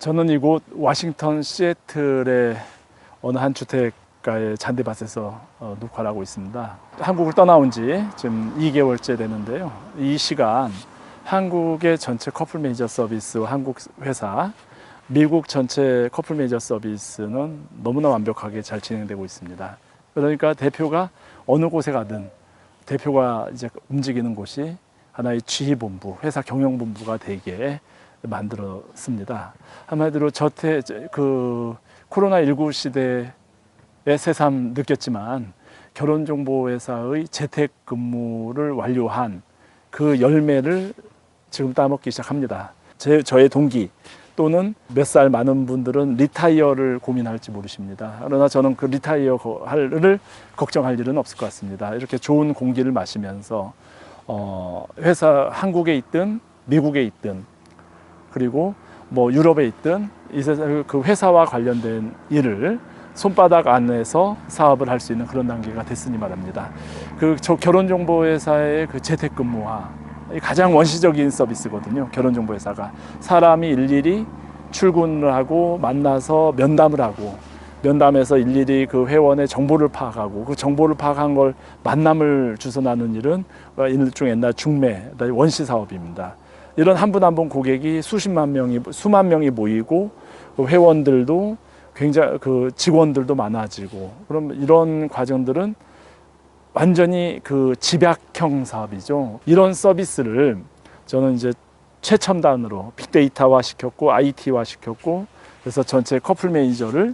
저는 이곳 워싱턴 시애틀의 어느 한 주택가의 잔디밭에서 녹화를 하고 있습니다. 한국을 떠나온 지 지금 2개월째 되는데요. 이 시간 한국의 전체 커플 매니저 서비스 한국 회사, 미국 전체 커플 매니저 서비스는 너무나 완벽하게 잘 진행되고 있습니다. 그러니까 대표가 어느 곳에 가든 대표가 이제 움직이는 곳이 하나의 지휘본부, 회사 경영본부가 되게 만들었습니다. 한마디로 코로나19 시대의 새삼 느꼈지만 결혼정보회사의 재택근무를 완료한 그 열매를 지금 따먹기 시작합니다. 저의 동기 또는 몇 살 많은 분들은 리타이어를 고민할지 모르십니다. 그러나 저는 그 리타이어를 걱정할 일은 없을 것 같습니다. 이렇게 좋은 공기를 마시면서 회사 한국에 있든 미국에 있든 그리고 뭐 유럽에 있든 그 회사와 관련된 일을 손바닥 안에서 사업을 할 수 있는 그런 단계가 됐으니 말합니다. 저 결혼정보회사의 그 재택근무화 가장 원시적인 서비스거든요. 결혼정보회사가 사람이 일일이 출근을 하고 만나서 면담을 하고 면담에서 일일이 그 회원의 정보를 파악하고 그 정보를 파악한 걸 만남을 주선하는 일은 일종의 옛날 중매 원시 사업입니다. 이런 한 분 한 분 고객이 수만 명이 모이고 그 회원들도 굉장히 그 직원들도 많아지고 그럼 이런 과정들은 완전히 그 집약형 사업이죠. 이런 서비스를 저는 이제 최첨단으로 빅데이터화 시켰고 IT화 시켰고 그래서 전체 커플 매니저를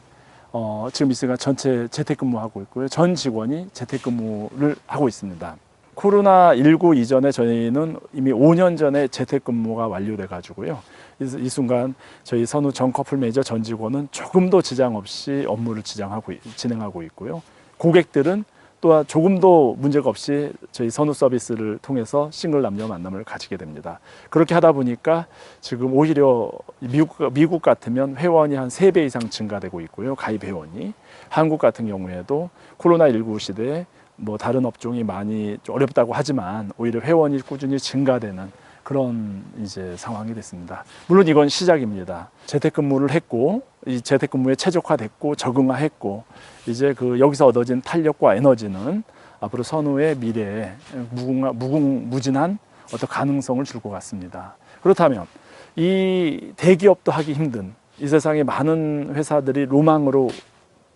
지금 있으니까 전체 재택근무하고 있고요. 전 직원이 재택근무를 하고 있습니다. 코로나19 이전에 저희는 이미 5년 전에 재택근무가 완료돼 가지고요. 이 순간 저희 선우 전 커플 매니저 전 직원은 조금도 지장 없이 업무를 진행하고 있고요. 고객들은 또한 조금도 문제가 없이 저희 선우 서비스를 통해서 싱글 남녀 만남을 가지게 됩니다. 그렇게 하다 보니까 지금 오히려 미국 같으면 회원이 한 3배 이상 증가되고 있고요. 가입 회원이. 한국 같은 경우에도 코로나19 시대에 뭐 다른 업종이 많이 어렵다고 하지만 오히려 회원이 꾸준히 증가되는 그런 이제 상황이 됐습니다. 물론 이건 시작입니다. 재택근무를 했고 이 재택근무에 최적화됐고 적응화했고 이제 여기서 얻어진 탄력과 에너지는 앞으로 선우의 미래에 무궁무진한 어떤 가능성을 줄 것 같습니다. 그렇다면 이 대기업도 하기 힘든 이 세상에 많은 회사들이 로망으로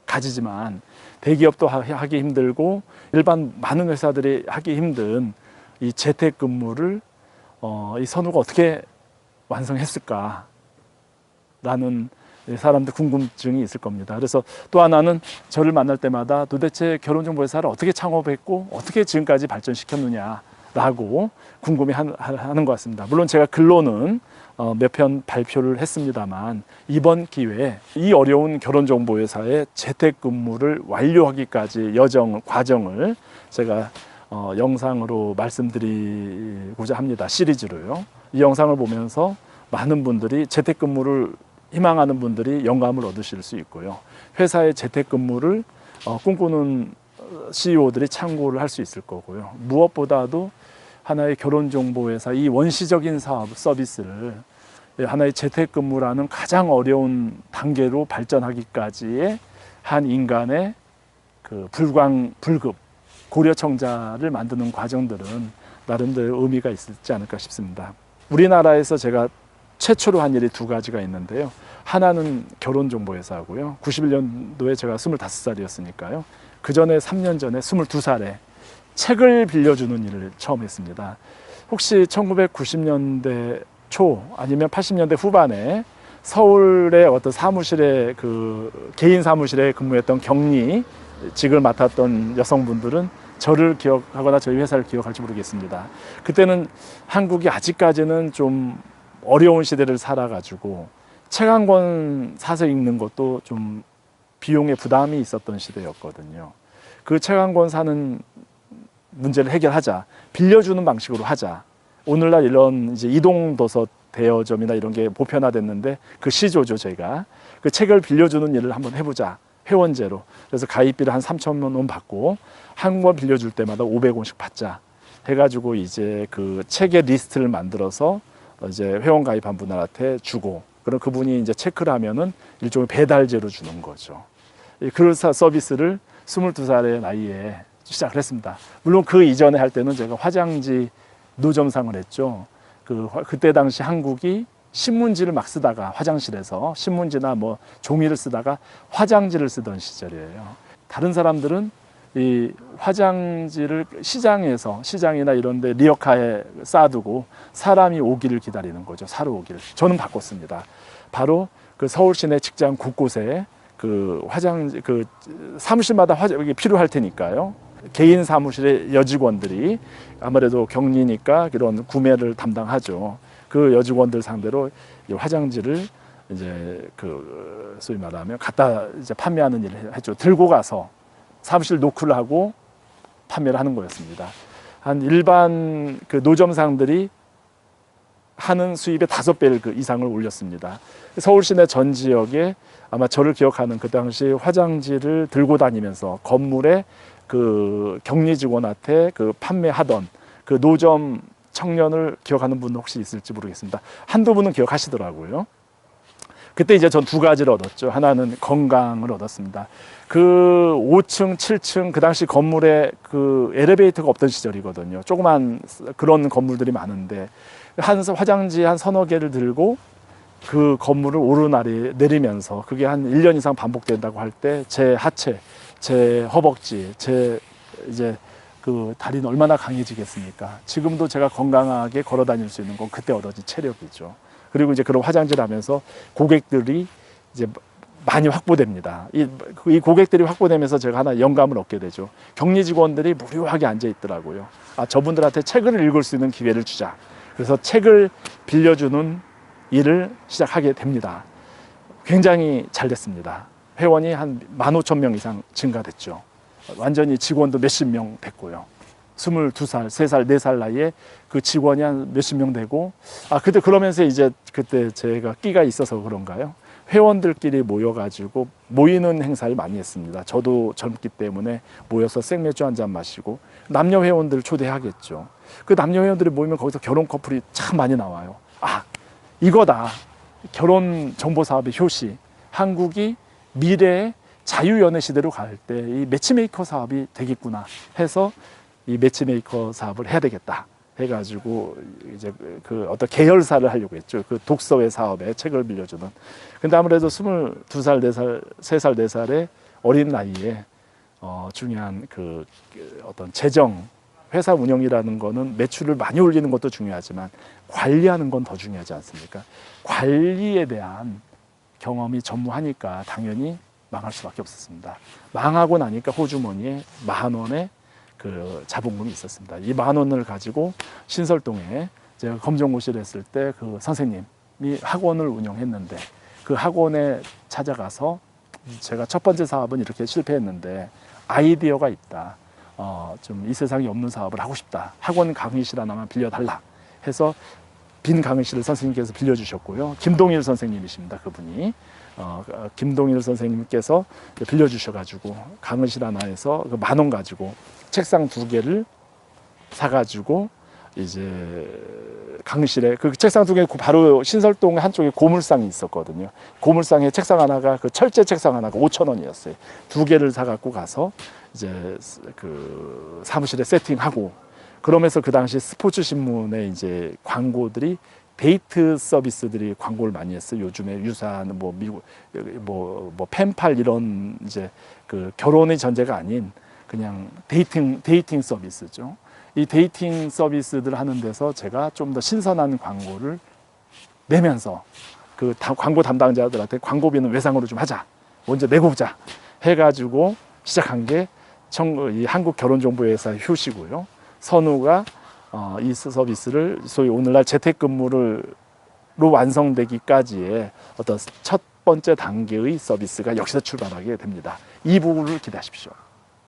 가지지만 대기업도 하기 힘들고 일반 많은 회사들이 하기 힘든 이 재택근무를 이 선우가 어떻게 완성했을까 라는 사람들 궁금증이 있을 겁니다. 그래서 또 하나는 저를 만날 때마다 도대체 결혼정보회사를 어떻게 창업했고 어떻게 지금까지 발전시켰느냐라고 궁금해하는 것 같습니다. 물론 제가 글로는 몇 편 발표를 했습니다만 이번 기회에 이 어려운 결혼정보회사의 재택근무를 완료하기까지 과정을 제가 영상으로 말씀드리고자 합니다. 시리즈로요. 이 영상을 보면서 많은 분들이 재택근무를 희망하는 분들이 영감을 얻으실 수 있고요. 회사의 재택근무를 꿈꾸는 CEO들이 참고를 할 수 있을 거고요. 무엇보다도 하나의 결혼정보회사 이 원시적인 서비스를 하나의 재택근무라는 가장 어려운 단계로 발전하기까지의 한 인간의 그 불급 고려청자를 만드는 과정들은 나름대로 의미가 있지 않을까 싶습니다. 우리나라에서 제가 최초로 한 일이 2가지가 있는데요. 하나는 결혼정보회사고요. 91년도에 제가 25살이었으니까요. 그 전에 3년 전에 22살에 책을 빌려주는 일을 처음 했습니다. 혹시 1990년대 초 아니면 80년대 후반에 서울의 어떤 사무실에 개인 사무실에 근무했던 격리직을 맡았던 여성분들은 저를 기억하거나 저희 회사를 기억할지 모르겠습니다. 그때는 한국이 아직까지는 좀 어려운 시대를 살아가지고 책 한 권 사서 읽는 것도 좀 비용의 부담이 있었던 시대였거든요. 그 책 한 권 사는 문제를 해결하자, 빌려주는 방식으로 하자. 오늘날 이런 이제 이동 도서 대여점이나 이런 게 보편화됐는데 그 시조죠, 저희가. 그 책을 빌려주는 일을 한번 해보자. 회원제로. 그래서 가입비를 한 3,000원 원 받고 한 권 빌려줄 때마다 500원씩 받자. 해가지고 이제 그 책의 리스트를 만들어서 이제 회원 가입한 분들한테 주고 그럼 그분이 이제 체크를 하면은 일종의 배달제로 주는 거죠. 그 서비스를 22살의 나이에 시작을 했습니다. 물론 그 이전에 할 때는 제가 화장지 노점상을 했죠. 그때 당시 한국이 신문지를 막 쓰다가 화장실에서 신문지나 뭐 종이를 쓰다가 화장지를 쓰던 시절이에요. 다른 사람들은 이 화장지를 시장이나 이런 데 리어카에 쌓아두고 사람이 오기를 기다리는 거죠. 사러 오기를. 저는 바꿨습니다. 바로 그 서울 시내 직장 곳곳에 그 화장지, 그 사무실마다 화장이 필요할 테니까요. 개인 사무실의 여직원들이 아무래도 격리니까 그런 구매를 담당하죠. 그 여직원들 상대로 이 화장지를 이제 그 소위 말하면 갖다 이제 판매하는 일을 했죠. 들고 가서 사무실 노크를 하고 판매를 하는 거였습니다. 한 일반 그 노점상들이 하는 수입의 5배 그 이상을 올렸습니다. 서울 시내 전 지역에 아마 저를 기억하는 그 당시 화장지를 들고 다니면서 건물에 그 격리 직원한테 그 판매하던 그 노점 청년을 기억하는 분 혹시 있을지 모르겠습니다. 한두 분은 기억하시더라고요. 그때 이제 전 2가지를 얻었죠. 하나는 건강을 얻었습니다. 그 5층, 7층 그 당시 건물에 그 엘리베이터가 없던 시절이거든요. 조그만 그런 건물들이 많은데 화장지 한 서너 개를 들고 그 건물을 오르내리 내리면서 그게 한 1년 이상 반복된다고 할 때 제 하체, 제 허벅지, 제 이제 그 다리는 얼마나 강해지겠습니까? 지금도 제가 건강하게 걸어 다닐 수 있는 건 그때 얻어진 체력이죠. 그리고 이제 그런 화장지를 하면서 고객들이 이제 많이 확보됩니다. 이 고객들이 확보되면서 제가 하나 영감을 얻게 되죠. 격리 직원들이 무료하게 앉아 있더라고요. 아, 저분들한테 책을 읽을 수 있는 기회를 주자. 그래서 책을 빌려주는 일을 시작하게 됩니다. 굉장히 잘 됐습니다. 회원이 한 15,000명 이상 증가됐죠. 완전히 직원도 몇십 명 됐고요. 22살, 3살, 4살 나이에 그 직원이 한 몇십 명 되고, 그때 그러면서 이제 그때 제가 끼가 있어서 그런가요? 회원들끼리 모여가지고 모이는 행사를 많이 했습니다. 저도 젊기 때문에 모여서 생맥주 한잔 마시고 남녀 회원들 초대하겠죠. 그 남녀 회원들이 모이면 거기서 결혼 커플이 참 많이 나와요. 이거다. 결혼 정보 사업의 효시. 한국이 미래의 자유연애 시대로 갈 때 이 매치메이커 사업이 되겠구나 해서 이 매치메이커 사업을 해야 되겠다 해가지고 이제 그 어떤 계열사를 하려고 했죠. 그 독서회 사업에 책을 빌려주는. 근데 아무래도 22살, 4살, 3살, 4살의 어린 나이에 중요한 그 어떤 재정, 회사 운영이라는 거는 매출을 많이 올리는 것도 중요하지만 관리하는 건 더 중요하지 않습니까? 관리에 대한 경험이 전무하니까 당연히 망할 수밖에 없었습니다. 망하고 나니까 호주머니에 10,000원의 그 자본금이 있었습니다. 이 10,000원을 가지고 신설동에 제가 검정고시를 했을 때 그 선생님이 학원을 운영했는데 그 학원에 찾아가서 제가 첫 번째 사업은 이렇게 실패했는데 아이디어가 있다. 좀 이 세상에 없는 사업을 하고 싶다. 학원 강의실 하나만 빌려달라 해서 빈 강의실을 선생님께서 빌려주셨고요. 김동일 선생님이십니다. 그분이. 김동일 선생님께서 빌려주셔가지고 강의실 하나에서 그 10,000원 가지고 책상 2개를 사가지고 이제 강의실에 그 책상 2개 바로 신설동 한쪽에 고물상이 있었거든요. 고물상에 책상 하나가 그 철제 책상 하나가 5,000원이었어요. 2개를 사갖고 가서 이제 그 사무실에 세팅하고 그러면서 그 당시 스포츠 신문에 이제 광고들이 데이트 서비스들이 광고를 많이 했어요. 요즘에 유사한 뭐 미국 뭐 펜팔 이런 이제 그 결혼의 전제가 아닌 그냥 데이팅 서비스죠. 이 데이팅 서비스들 하는 데서 제가 좀 더 신선한 광고를 내면서 그 광고 담당자들한테 광고비는 외상으로 좀 하자. 먼저 내고 보자. 해가지고 시작한 게 이 한국결혼정보회사 효시고요. 선우가 이 서비스를 소위 오늘날 재택근무로 완성되기까지의 어떤 첫 번째 단계의 서비스가 여기서 출발하게 됩니다. 이 부분을 기대하십시오.